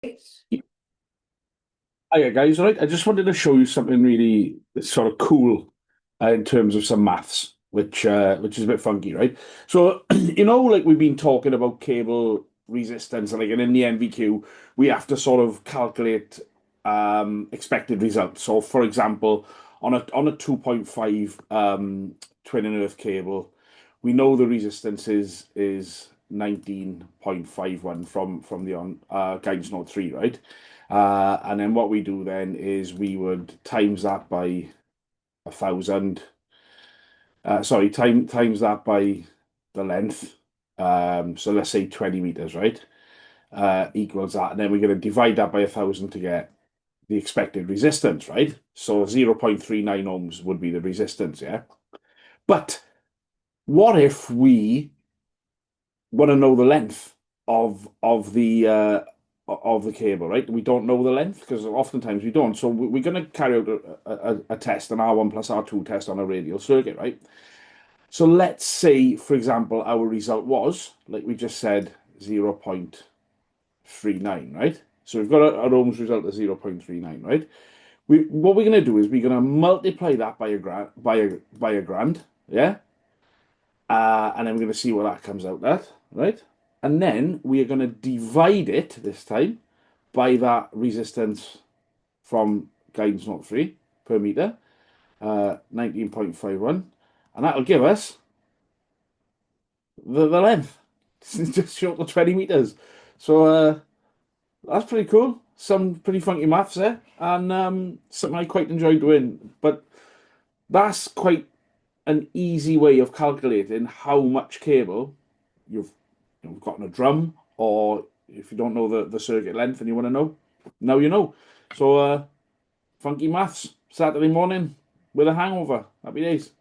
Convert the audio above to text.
Hiya guys, all right. I just wanted to show you something really sort of cool in terms of some maths, which is a bit funky, right? So, like we've been talking about cable resistance, and in the NVQ, we have to sort of calculate expected results. So, for example, on a 2.5 twin and earth cable, we know the resistance is 19.51 from the on guidance note 3, right? And then what we do then is we would times that by 1,000. Sorry, times that by the length. So let's say 20 meters, right? Equals that, and then we're going to divide that by 1,000 to get the expected resistance, right? So 0.39 ohms would be the resistance, yeah. But what if we want to know the length of the cable, right? We don't know the length because oftentimes we don't. So we're going to carry out a test, an R1 plus R2 test on a radial circuit, right? So let's say, for example, our result was, like we just said, 0.39, right? So we've got our ohms result of 0.39, right? What we're going to do is we're going to multiply that by a grand, yeah? And then we're going to see what that comes out at, right? And then we are going to divide it this time by that resistance from guidance not free per meter, 19.51. And that'll give us the length. It's just short of 20 meters. So that's pretty cool. Some pretty funky maths there. And something I quite enjoy doing. But that's quite an easy way of calculating how much cable you've got in a drum, or if you don't know the circuit length and you want to know, now you know. So funky maths Saturday morning with a hangover. Happy days.